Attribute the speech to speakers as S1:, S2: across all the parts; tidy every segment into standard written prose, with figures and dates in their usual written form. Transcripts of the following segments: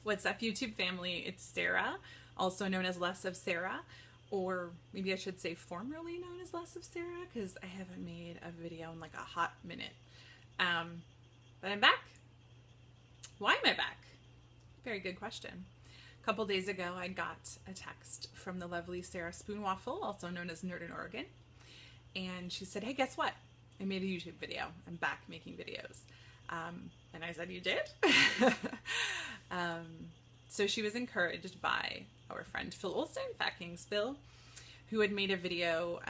S1: What's up, YouTube family? It's Sarah, also known as Less of Sarah, or maybe I should say formerly known as Less of Sarah, because I haven't made a video in like a hot minute. But I'm back. Why am I back? Very good question. A couple days ago, I got a text from the lovely Sarah Spoonwaffle, also known as Nerd in Oregon, and she said, "Hey, guess what? I made a YouTube video. I'm back making videos." And I said, "You did?" So she was encouraged by our friend Phil Olson, FatKings Phil, who had made a video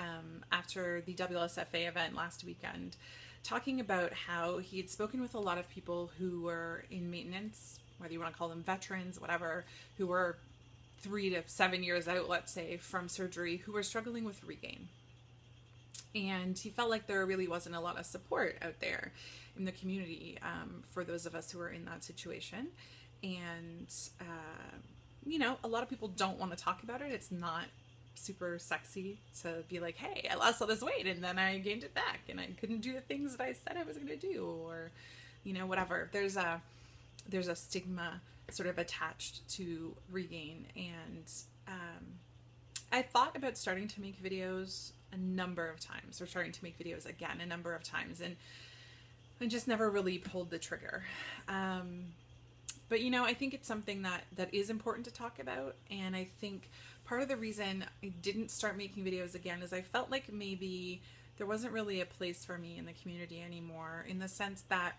S1: after the WSFA event last weekend, talking about how he had spoken with a lot of people who were in maintenance, whether you want to call them veterans, whatever, who were 3 to 7 years out, let's say, from surgery, who were struggling with regain. And he felt like there really wasn't a lot of support out there in the community for those of us who are in that situation. And, you know, a lot of people don't want to talk about it. It's not super sexy to be like, "Hey, I lost all this weight and then I gained it back and I couldn't do the things that I said I was going to do," or, you know, whatever. There's a stigma sort of attached to regain. And I thought about starting to make videos a number of times, or starting to make videos again a number of times, and I just never really pulled the trigger. But, you know, I think it's something that is important to talk about. And I think part of the reason I didn't start making videos again is I felt like maybe there wasn't really a place for me in the community anymore, in the sense that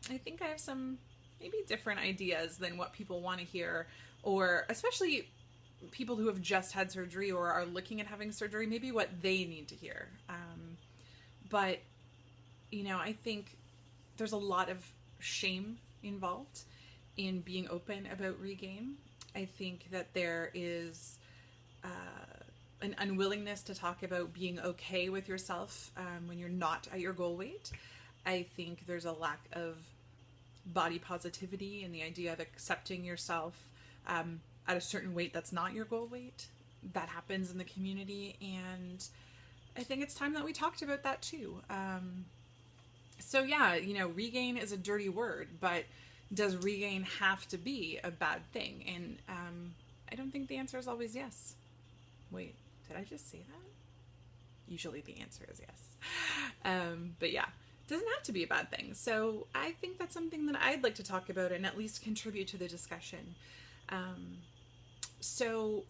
S1: I think I have some maybe different ideas than what people want to hear, or especially people who have just had surgery or are looking at having surgery, maybe what they need to hear. But, you know, I think there's a lot of shame involved in being open about regain. I think that there is an unwillingness to talk about being okay with yourself when you're not at your goal weight. I think there's a lack of body positivity and the idea of accepting yourself at a certain weight that's not your goal weight. That happens in the community, and I think it's time that we talked about that too. So yeah, you know, regain is a dirty word, but does regain have to be a bad thing? And I don't think the answer is always yes. Wait, did I just say that? Usually the answer is yes. But yeah, it doesn't have to be a bad thing. So I think that's something that I'd like to talk about and at least contribute to the discussion. So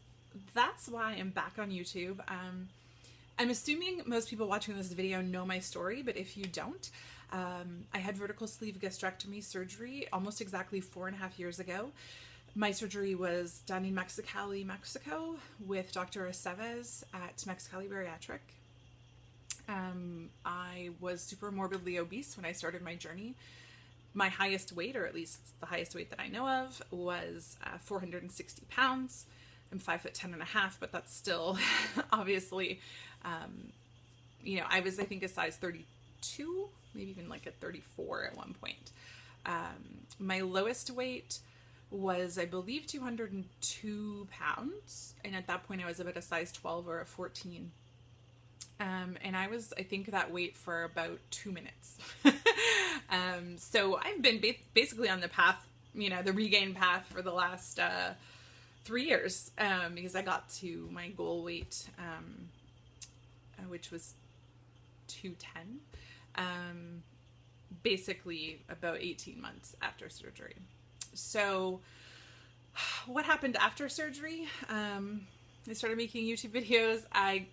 S1: that's why I'm back on YouTube. I'm assuming most people watching this video know my story, but if you don't, I had vertical sleeve gastrectomy surgery almost exactly 4.5 years ago. My surgery was done in Mexicali, Mexico, with Dr. Aceves at Mexicali Bariatric. I was super morbidly obese when I started my journey. My highest weight, or at least the highest weight that I know of, was 460 pounds. I'm 5'10.5", but that's still obviously, you know, I was, I think, a size 32, maybe even like a 34 at one point. My lowest weight was, I believe, 202 pounds. And at that point I was about a size 12 or a 14. And I was, I think, that weight for about 2 minutes. So I've been basically on the path, you know, the regain path for the last 3 years, because I got to my goal weight, which was 210, basically about 18 months after surgery. So what happened after surgery? I started making YouTube videos. I,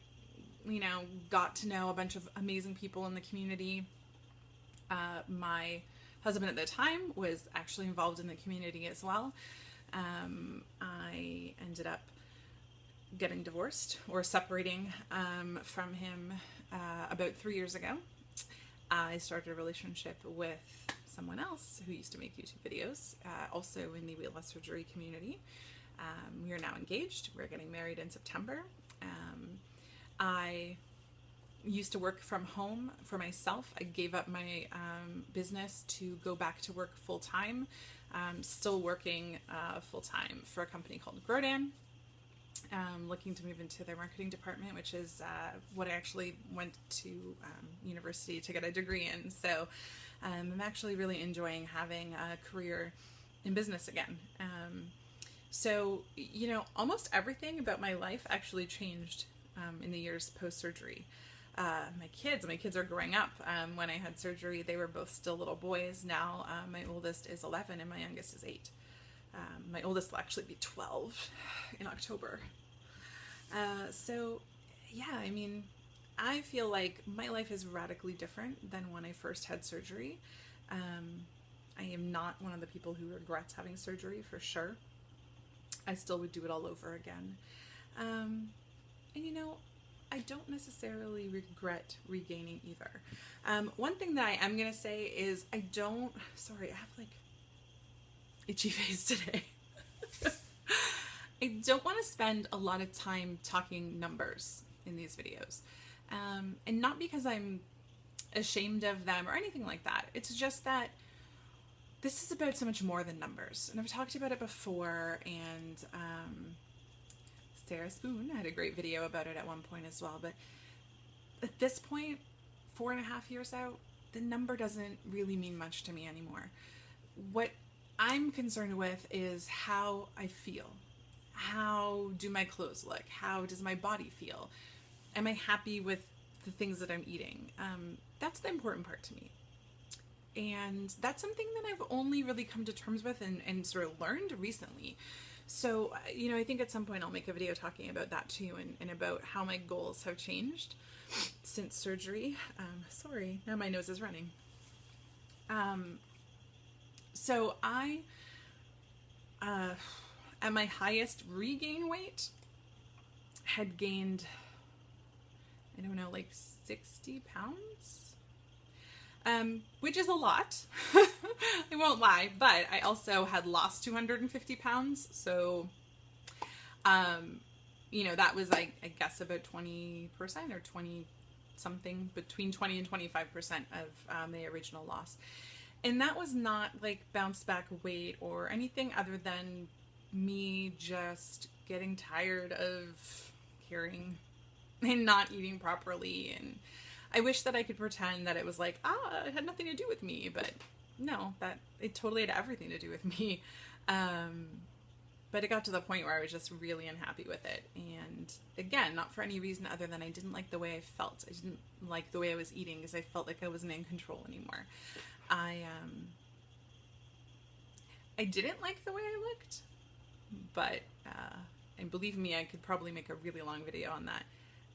S1: you know, got to know a bunch of amazing people in the community. My husband at the time was actually involved in the community as well. I ended up getting divorced, or separating from him about 3 years ago. I started a relationship with someone else who used to make YouTube videos, also in the weight loss surgery community. We are now engaged. We're getting married in September. I used to work from home for myself. I gave up my business to go back to work full-time. Still working full-time for a company called Grodan. Looking to move into their marketing department, which is what I actually went to university to get a degree in. So I'm actually really enjoying having a career in business again. So, you know, almost everything about my life actually changed in the years post-surgery. My kids are growing up. When I had surgery, they were both still little boys. Now my oldest is 11 and my youngest is 8. My oldest will actually be 12 in October. So yeah, I mean, I feel like my life is radically different than when I first had surgery. I am not one of the people who regrets having surgery, for sure. I still would do it all over again. And you know, I don't necessarily regret regaining either. One thing that I am going to say is I have like itchy face today. I don't want to spend a lot of time talking numbers in these videos. And not because I'm ashamed of them or anything like that. It's just that this is about so much more than numbers. And I've talked about it before, and Sarah Spoon had a great video about it at one point as well. But at this point, 4.5 years out, the number doesn't really mean much to me anymore. What I'm concerned with is how I feel. How do my clothes look? How does my body feel? Am I happy with the things that I'm eating? That's the important part to me. And that's something that I've only really come to terms with and sort of learned recently. So, you know, I think at some point I'll make a video talking about that too, and about how my goals have changed since surgery. Sorry, now my nose is running. So I, at my highest regain weight, had gained, I don't know, like 60 pounds? Which is a lot. I won't lie, but I also had lost 250 pounds. So, you know, that was, I guess, about 20% or 20 something, between 20 and 25% of the original loss. And that was not like bounce back weight or anything other than me just getting tired of carrying and not eating properly. And I wish that I could pretend that it was like, it had nothing to do with me, but no, that it totally had everything to do with me. But it got to the point where I was just really unhappy with it. And again, not for any reason other than I didn't like the way I felt. I didn't like the way I was eating because I felt like I wasn't in control anymore. I didn't like the way I looked, but, and believe me, I could probably make a really long video on that.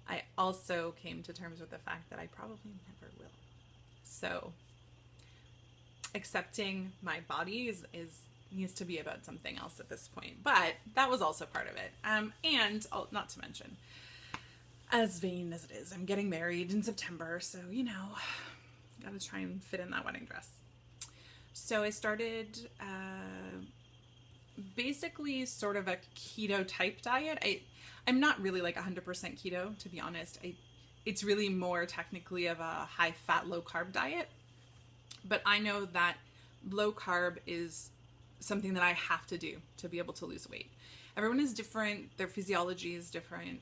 S1: I also came to terms with the fact that I probably never will. So accepting my body needs to be about something else at this point, but that was also part of it. And not to mention, as vain as it is, I'm getting married in September. So, you know, gotta try and fit in that wedding dress. So I started, basically sort of a keto type diet. I'm not really like 100% keto, to be honest. It's really more technically of a high fat, low carb diet. But I know that low carb is something that I have to do to be able to lose weight. Everyone is different. Their physiology is different.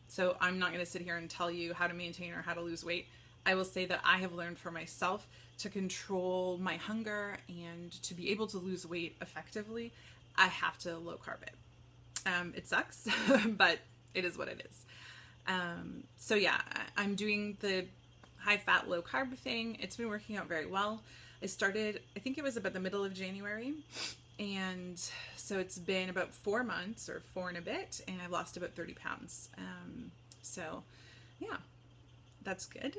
S1: So I'm not going to sit here and tell you how to maintain or how to lose weight. I will say that I have learned for myself to control my hunger and to be able to lose weight effectively, I have to low carb it. It sucks, but it is what it is. So yeah, I'm doing the high fat, low carb thing. It's been working out very well. I started, I think it was about the middle of January. And so it's been about 4 months or 4 and a bit, and I've lost about 30 pounds. So yeah, that's good.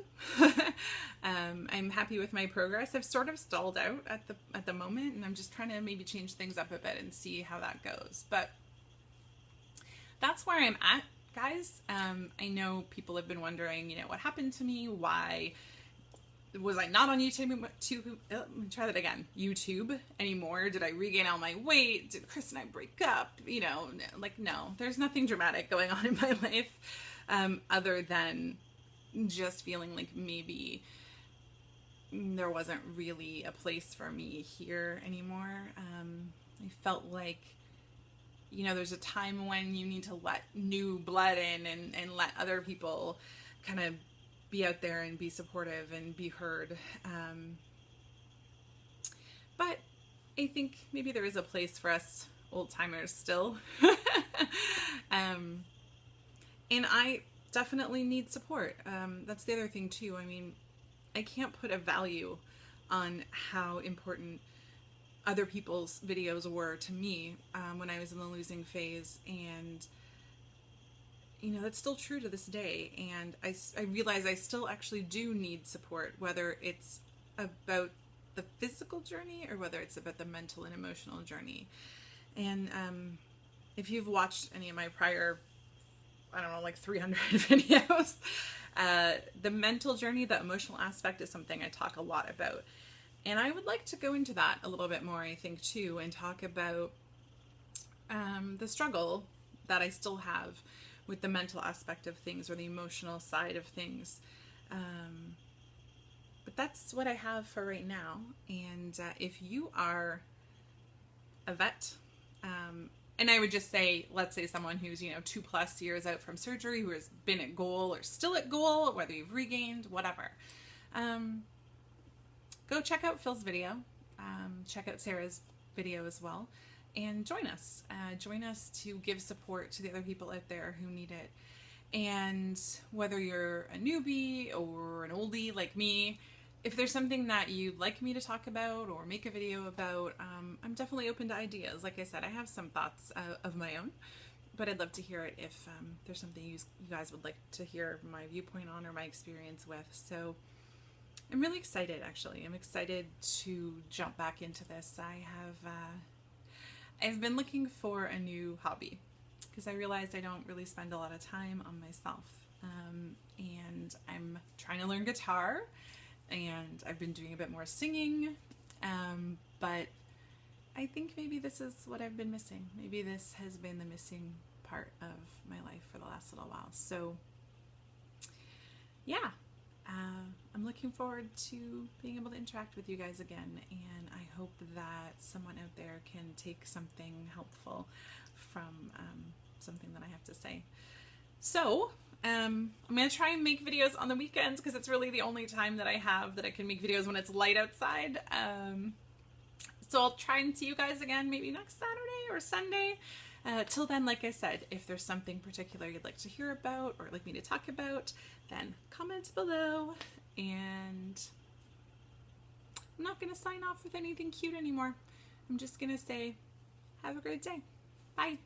S1: I'm happy with my progress. I've sort of stalled out at the moment, and I'm just trying to maybe change things up a bit and see how that goes. But that's where I'm at, guys. I know people have been wondering, you know, what happened to me? Why was I not on YouTube? Let me try that again. YouTube anymore? Did I regain all my weight? Did Chris and I break up? You know, like, no, there's nothing dramatic going on in my life, other than just feeling like maybe there wasn't really a place for me here anymore. I felt like, you know, there's a time when you need to let new blood in and let other people kind of be out there and be supportive and be heard. But I think maybe there is a place for us old timers still. And I definitely need support. That's the other thing too. I mean, I can't put a value on how important other people's videos were to me when I was in the losing phase, and you know, that's still true to this day. And I realize I still actually do need support, whether it's about the physical journey or whether it's about the mental and emotional journey. And if you've watched any of my prior, I don't know, like 300 videos, the mental journey, the emotional aspect is something I talk a lot about. And I would like to go into that a little bit more, I think, too, and talk about the struggle that I still have with the mental aspect of things, or the emotional side of things. But that's what I have for right now. And if you are a vet, and I would just say, let's say someone who's, you know, 2+ years out from surgery, who has been at goal or still at goal, whether you've regained, whatever, go check out Phil's video, check out Sarah's video as well, and join us. Join us to give support to the other people out there who need it. And whether you're a newbie or an oldie like me, if there's something that you'd like me to talk about or make a video about, I'm definitely open to ideas. Like I said, I have some thoughts of my own, but I'd love to hear it if there's something you guys would like to hear my viewpoint on or my experience with. So I'm really excited, actually. I'm excited to jump back into this. I've been looking for a new hobby because I realized I don't really spend a lot of time on myself. And I'm trying to learn guitar, and I've been doing a bit more singing, but I think maybe this is what I've been missing. Maybe this has been the missing part of my life for the last little while. So yeah, I'm looking forward to being able to interact with you guys again, and I hope that someone out there can take something helpful from something that I have to say. So I'm going to try and make videos on the weekends because it's really the only time that I have that I can make videos when it's light outside. So I'll try and see you guys again maybe next Saturday or Sunday. Till then, like I said, if there's something particular you'd like to hear about or like me to talk about, then comment below. And I'm not going to sign off with anything cute anymore. I'm just going to say, have a great day. Bye.